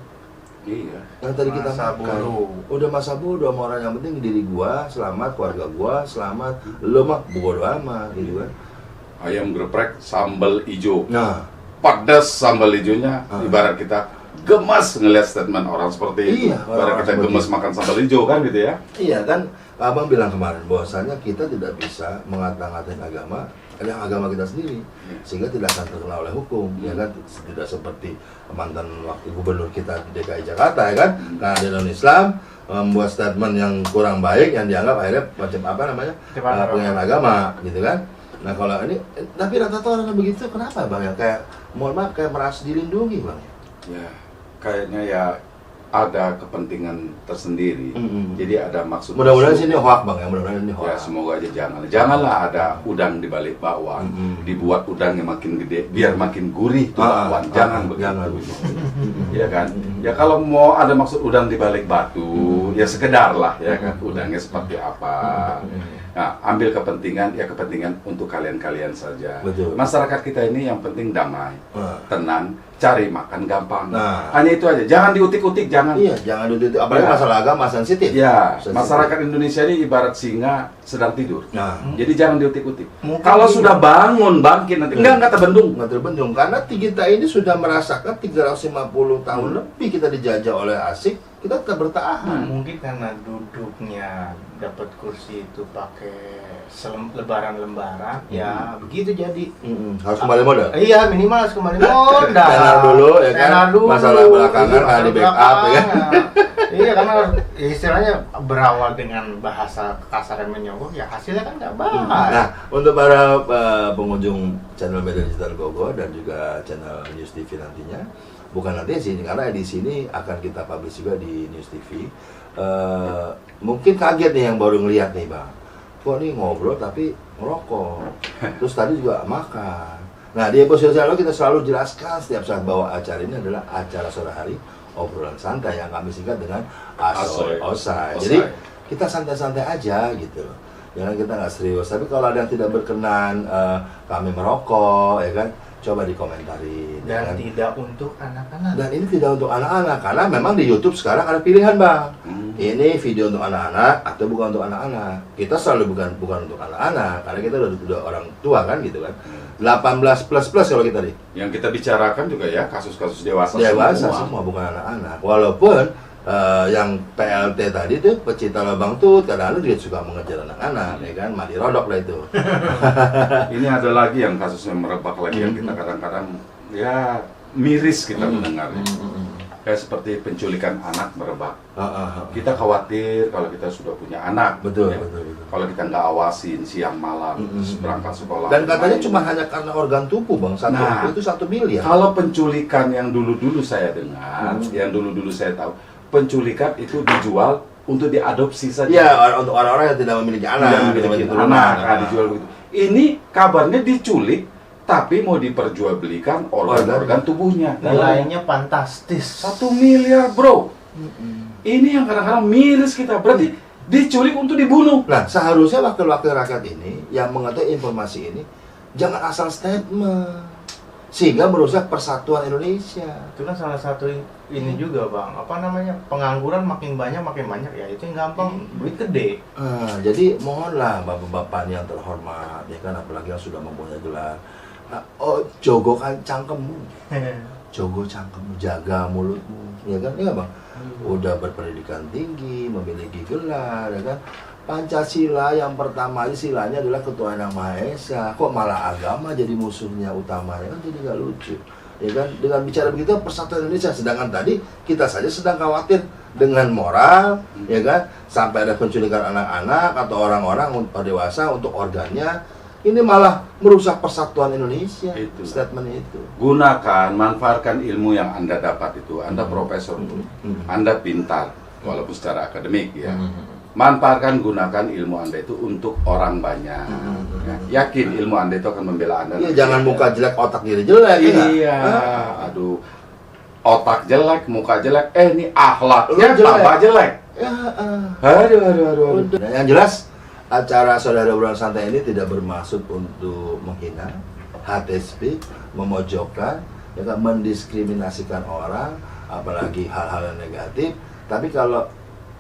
S3: Iya.
S1: Yang tadi kita
S2: Masa
S1: makan.
S2: bodoh.
S1: Udah masa bodoh sama orang, yang penting diri gua selamat, keluarga gua selamat. Lo mah bodo amat gitu kan.
S3: Ayam geprek sambal ijo.
S1: Nah,
S3: Pedas sambal ijonya, ibarat kita gemas ngelihat statement orang seperti itu.
S1: Iya,
S3: Ibarat
S1: orang
S3: kita
S1: seperti
S3: gemas
S1: itu.
S3: makan sambal ijo kan gitu ya.
S1: iya kan Abang bilang kemarin bahwasanya kita tidak bisa mengata-ngatain agama yang agama kita sendiri, sehingga tidak akan terkena oleh hukum, ya kan. Tidak seperti mantan wakil gubernur kita di DKI Jakarta ya kan, karena dia non Islam membuat statement yang kurang baik yang dianggap akhirnya macam apa namanya penghinaan agama gitu kan. Nah kalau ini, tapi rata-rata orang begitu kenapa Bang ya, kayak mohon maaf kayak merasa dilindungi Bang.
S3: Ya, kayaknya ya ada kepentingan tersendiri. Jadi ada maksud.
S1: Mudah-mudahan sini hoak Bang ya, mudah-mudahan ini hoak.
S3: Ya semoga aja janganlah ada udang di balik bakwan. Dibuat udangnya makin gede biar makin gurih tuh bakwan. Jangan begitu. Iya kan? Ya kalau mau ada maksud udang di balik batu, ya sekedar lah ya kan. Udangnya seperti apa. Nah, ambil kepentingan, ya kepentingan untuk kalian-kalian saja.
S1: Betul.
S3: Masyarakat kita ini yang penting damai, tenang, cari makan gampang.
S1: Nah.
S3: Hanya itu aja. Jangan diutik-utik, jangan.
S1: Iya, jangan dulu apalagi
S3: Ya.
S1: masalah agama sensitif.
S3: Ya,
S1: Sensitif.
S3: masyarakat Indonesia ini ibarat singa sedang tidur.
S1: Nah,
S3: Jadi jangan diutik-utik.
S2: Mungkin
S3: Kalau
S2: ini-
S3: sudah bangun, bangkit nanti. Enggak terbendung.
S1: nggak terbendung karena kita ini sudah merasakan 350 tahun lebih kita dijajah oleh asing, kita tetap bertahan.
S2: Mungkin karena duduknya dapat kursi itu pakai lembaran-lembaran, ya begitu jadi.
S1: Harus kembali modal.
S2: Iya, minimal harus kembali modal.
S1: Tenar dulu, ya kan?
S2: Tenar dulu.
S1: Masalah belakangan
S2: Iya,
S1: di backup, ya kan?
S2: Iya, karena istilahnya berawal dengan bahasa kasar yang menyogok, ya hasilnya kan nggak baik.
S1: Nah, untuk para pengunjung channel Media Digital Gogo dan juga channel News TV nantinya, bukan nanti sih, karena di sini akan kita publish juga di News TV. Mungkin kaget nih yang baru ngeliat nih Bang, kok nih ngobrol tapi ngerokok, terus tadi juga makan. Nah di episode lalu kita selalu jelaskan setiap saat bahwa acara ini adalah acara sore hari, obrolan santai yang kami singkat dengan Asoy Osai. Jadi kita santai-santai aja gitu loh. Jangan kita nggak serius. Tapi kalau ada yang tidak berkenan kami merokok, ya kan, coba dikomentarin.
S2: Dan
S1: ya kan?
S2: tidak untuk anak-anak.
S1: Dan ini tidak untuk anak-anak karena memang di YouTube sekarang ada pilihan Bang. Ini video untuk anak-anak atau bukan untuk anak-anak. Kita selalu bukan untuk anak-anak karena kita udah orang tua kan gitu kan. 18 plus kalau kita nih.
S3: Yang kita bicarakan juga ya kasus-kasus dewasa
S1: Semua bukan anak-anak. Walaupun yang PLT tadi tuh pecinta lubang tuh kadang-kadang juga suka mengejar anak-anak, ya kan, mandi rodok lah itu.
S3: Ini ada lagi yang kasusnya merebak lagi yang kita kadang-kadang ya miris kita mendengarnya. Kayak seperti penculikan anak merebak. Kita khawatir kalau kita sudah punya anak.
S1: Betul,
S3: ya.
S1: betul.
S3: Kalau kita nggak awasin siang malam berangkat sekolah.
S1: Dan katanya
S3: main.
S1: cuma hanya karena organ tubuh Bang, itu 1 miliar.
S3: Kalau penculikan yang dulu-dulu saya dengar, yang dulu-dulu saya tahu, penculikan itu dijual untuk diadopsi saja.
S1: Iya, untuk orang-orang yang tidak memiliki anak,
S3: Tidak memiliki anak, dijual begitu. Ini kabarnya diculik, tapi mau diperjualbelikan organ tubuhnya.
S2: Nilainya fantastis.
S3: 1 miliar bro. Ini yang kadang-kadang miris kita. Berarti diculik untuk dibunuh.
S1: Nah, seharusnya wakil-wakil rakyat ini yang mengetahui informasi ini jangan asal statement. sehingga merusak persatuan Indonesia.
S2: Itu kan salah satu ini juga bang, apa namanya, pengangguran makin banyak ya itu yang gampang duit gede.
S1: Jadi mohonlah bapak-bapak yang terhormat, ya kan, apalagi yang sudah mempunyai gelar, jogokan cangkemmu, jogo cangkemmu, jaga mulutmu, ya kan, ya bang. Udah berpendidikan tinggi, memiliki gelar, ya kan. Pancasila yang pertama aja silanya adalah Ketuhanan Yang Maha Esa. Kok malah agama jadi musuhnya utamanya, kan jadi nggak lucu, ya kan? Dengan bicara begitu persatuan Indonesia, sedangkan tadi kita saja sedang khawatir dengan moral, ya kan? Sampai ada penculikan anak-anak atau orang-orang dewasa untuk organnya. Ini malah merusak persatuan Indonesia.
S3: Itu.
S1: Statement itu.
S3: Gunakan, manfaatkan ilmu yang Anda dapat itu. Anda profesor, Anda pintar, walaupun secara akademik ya. Manfaatkan, gunakan ilmu Anda itu untuk orang banyak. Ya. Yakin ilmu Anda itu akan membela Anda.
S1: Iya, jangan muka jelek, otak diri jelek.
S3: Iya. Aduh. Otak jelek, muka jelek, ini akhlaknya
S1: jelek.
S3: tambah jelek.
S1: Ya,
S3: Aduh.
S1: Nah, yang jelas acara Saudara Obrolan Santai ini tidak bermaksud untuk menghina, hate speech, memojokkan, ya kan, mendiskriminasikan orang, apalagi hal-hal yang negatif. Tapi kalau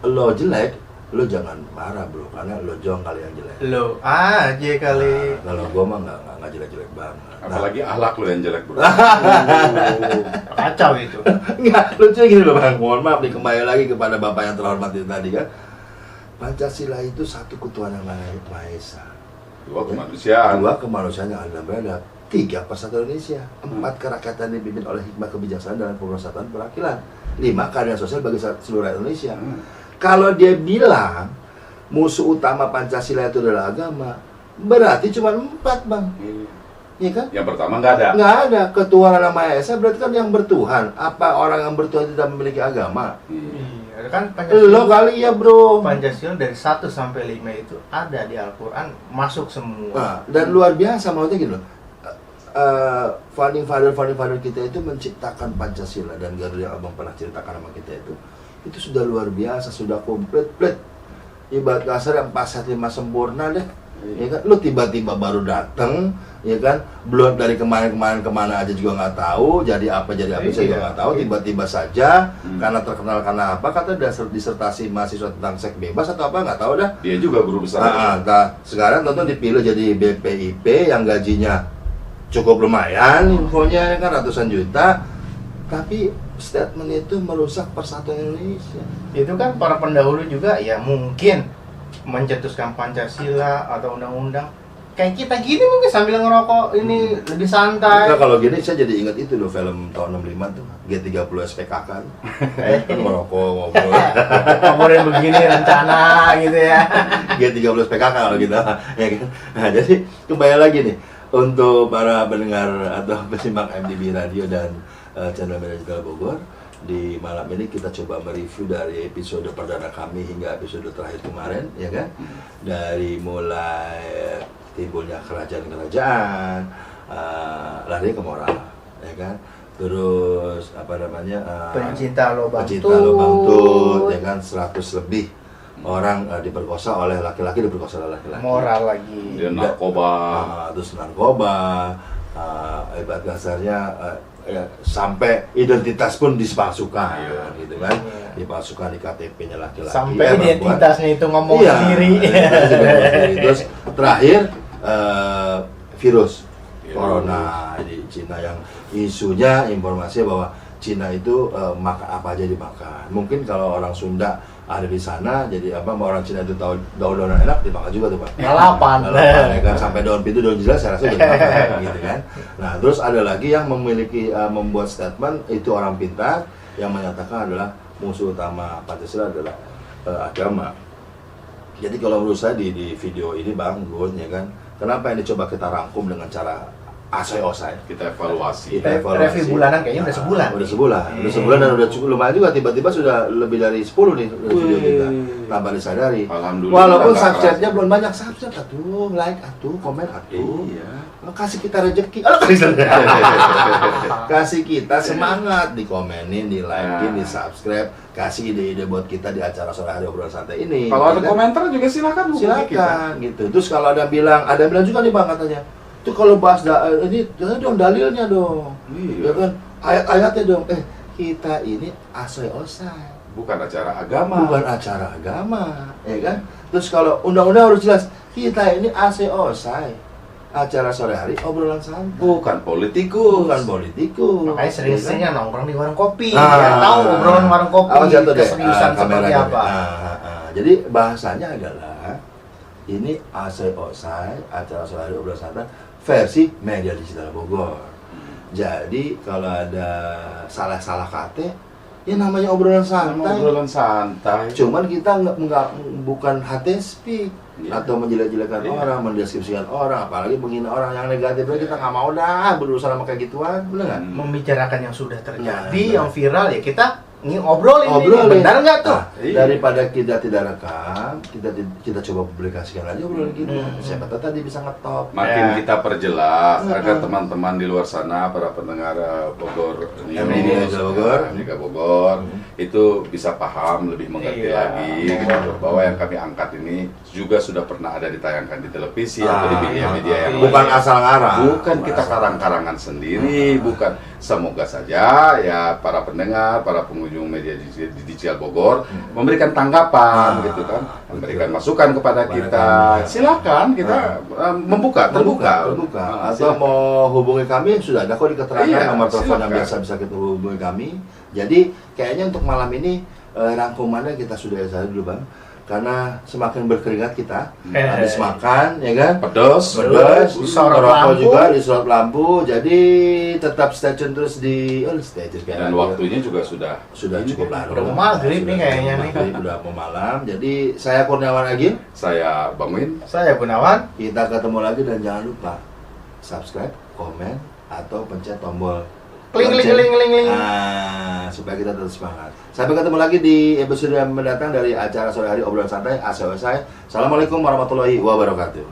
S1: lo jelek, lo jangan marah bro, karena lo jong kali yang jelek.
S2: Lo aja kali.
S1: Kalau gua mah nggak jelek-jelek banget.
S3: Apalagi akhlak lo yang jelek, bro.
S2: Kacau itu.
S1: Nggak, lucunya gini loh bang, mohon maaf nih, kembali lagi kepada bapak yang terhormat itu tadi kan. Pancasila itu satu Ketuhanan Yang Maha Esa.
S3: Dua kemanusiaan.
S1: Dua kemanusiaan yang ada beradab. Tiga persatuan Indonesia. Empat kerakyatan dipimpin oleh hikmah kebijaksanaan dalam pemersatuan perwakilan. Lima keadilan sosial bagi seluruh rakyat Indonesia. Kalau dia bilang musuh utama Pancasila itu adalah agama, berarti cuma 4 bang. Iya kan?
S3: Yang pertama nggak ada.
S1: Nggak ada. Ketuhanan Yang Maha Esa berarti kan yang bertuhan. Apa orang yang bertuhan tidak memiliki agama?
S2: Iya, kan
S1: Lo kali ya bro.
S2: Pancasila dari 1 sampai 5 itu ada di Al-Quran, masuk semua.
S1: Nah, dan luar biasa, maksudnya gini loh. Founding father kita itu menciptakan Pancasila, dan Garuda yang abang pernah ceritakan sama kita itu sudah luar biasa, sudah komplit. Ibarat kasar yang 4 set 5 sempurna deh. Ya kan, lu tiba-tiba baru datang, ya kan, belum dari kemarin kemana aja juga nggak tahu, jadi apa saya juga nggak tahu, tiba-tiba saja karena terkenal karena apa, kata dasar disertasi mahasiswa tentang seks bebas atau apa nggak tahu dah.
S3: Dia juga guru besar.
S1: Sekarang tonton dipilih jadi BPIP yang gajinya cukup lumayan, infonya kan ratusan juta, tapi statement itu merusak persatuan Indonesia.
S2: Itu kan para pendahulu juga ya mungkin mencetuskan Pancasila atau undang-undang kayak kita gini mungkin sambil ngerokok ini lebih santai.
S1: Nah, kalau gini saya jadi ingat itu loh, film tahun 65 tuh G30 SPKK kan ngerokok ngobrol
S2: ngomongin begini rencana gitu ya.
S1: G30 SPKK kalau gitu ya kan. Nah, jadi kembali lagi nih untuk para pendengar atau penyimak MDB Radio dan channel Media Digital Bogor. Di malam ini kita coba mereview dari episode perdana kami hingga episode terakhir kemarin, ya kan? Dari mulai timbulnya kerajaan-kerajaan, lari ke moral, ya kan? Terus apa namanya?
S2: Pencinta lubang
S1: tut, ya kan? 100 lebih orang diperkosa oleh laki-laki, diperkosa oleh laki-laki.
S2: Moral lagi.
S3: Dia narkoba.
S1: Terus narkoba, ibarat kasarnya ya, sampai identitas pun dipalsukan, gitu kan, dipalsukan di KTP-nya laki-laki.
S2: Sampai identitasnya itu ngomong sendiri.
S1: Terus terakhir virus corona di Cina yang isunya informasi bahwa Cina itu makan apa aja dimakan. Mungkin kalau orang Sunda ada di sana, jadi apa orang Cina itu tahu daun-daunan enak dimakan juga tuh Pak.
S2: Lalapan
S1: ya kan, sampai daun pintu, daun jelas saya rasa udah dimakan gitu kan. Nah, terus ada lagi yang memiliki membuat statement itu orang pintar yang menyatakan adalah musuh utama Pancasila adalah agama. Jadi kalau menurut saya di video ini Bang Gun, ya kan, kenapa yang dicoba kita rangkum dengan cara asai-osai,
S3: Kita evaluasi.
S2: Review bulanan kayaknya udah sebulan.
S1: Udah sebulan dan udah cukup lumayan juga, tiba-tiba sudah lebih dari 10 nih video kita tanpa disadari.
S3: Alhamdulillah.
S1: Walaupun subscribe-nya belum banyak, subscribe atuh, like atuh, komen atuh.
S3: Iya.
S1: Kasih kita rezeki. Kasih kita semangat, dikomenin, di like-in, di subscribe, kasih ide-ide buat kita di acara sore hari obrolan santai ini.
S3: Kalau ada
S1: Ya kan?
S3: komentar juga silakan hubungi kita.
S1: Silakan gitu. Terus kalau ada yang bilang juga nih Bang katanya, Itu kalau bahas ini jangan dong dalilnya dong.
S3: Iya.
S1: Ya kan? Ayat-ayatnya dong. Kita ini asoi-osai.
S3: Bukan acara agama.
S1: Bukan acara agama, ya kan? Terus kalau undang-undang harus jelas, kita ini asoi-osai. Acara sore hari obrolan santai.
S3: Bukan politikus.
S1: Bukan politikus.
S2: Makanya sering-seringnya nongkrong di warung kopi.
S1: Ah.
S2: Ya tahu obrolan warung kopi,
S1: Awas jatuh deh,
S2: keseriusan seperti
S1: kameranya.
S2: apa.
S1: Jadi bahasanya adalah ini asoi-osai, acara sore hari obrolan santai versi media digital Bogor. Jadi kalau ada salah-salah kata, ya namanya obrolan santai.
S3: Obrolan santai.
S1: Cuman kita nggak bukan hate speak
S3: Iya.
S1: atau menjelek-jelekan
S3: Iya.
S1: orang, mendeskripsikan orang, apalagi menghina orang yang negatifnya kita nggak mau dah berurusan sama kayak gituan, bener nggak?
S2: Membicarakan yang sudah terjadi,
S1: Nah,
S2: yang viral ya kita ngobrolin.
S1: Obrolin.
S2: Benar nggak tuh?
S1: Nah,
S3: Iya.
S1: daripada kita tidak rekam, kita coba publikasikan aja obrolan kita. Siapa tahu tadi bisa ngetop.
S3: Makin
S2: Ya.
S3: kita perjelas agar
S1: Heeh.
S3: teman-teman di luar sana, para pendengar Bogor
S1: MDI Bogor.
S3: MDI Bogor, itu bisa paham, lebih mengerti
S2: Iya.
S3: lagi gitu, bahwa yang kami angkat ini juga sudah pernah ada ditayangkan di televisi atau di media-media yang
S1: bukan
S3: lain.
S1: asal ngarang.
S3: Bukan kita karang-karangan sendiri, bukan. Semoga saja ya para pendengar, para pengunjung media digital Bogor memberikan tanggapan gitu kan, memberikan masukan kepada kita. Silakan kita membuka, terbuka.
S1: Atau mau hubungi kami sudah ada kok di keterangan
S3: Iya,
S1: nomor telepon yang
S3: silakan.
S1: biasa bisa kita hubungi kami. Jadi kayaknya untuk malam ini rangkumannya kita sudah selesai dulu Bang. Karena semakin berkeringat kita habis makan, ya kan?
S3: Pedas,
S2: disorot
S1: merokok
S2: lampu.
S1: juga, disorot lampu. Jadi tetap stay tune terus di stay tune kayak
S3: dan
S1: radio.
S3: waktunya juga sudah
S1: Sudah cukup larut.
S2: Udah mau maghrib nih kayaknya nih.
S1: Udah mau malam. Jadi saya Kurniawan Agil.
S3: Saya banguin.
S2: Saya Gunawan.
S1: Kita ketemu lagi dan jangan lupa subscribe, komen, atau pencet tombol
S2: Kling, kling,
S1: lonceng.
S2: kling, kling, kling.
S1: Supaya kita tetap semangat. Sampai ketemu lagi di episode yang mendatang dari acara sore hari obrolan santai ASOSI. Assalamualaikum warahmatullahi wabarakatuh.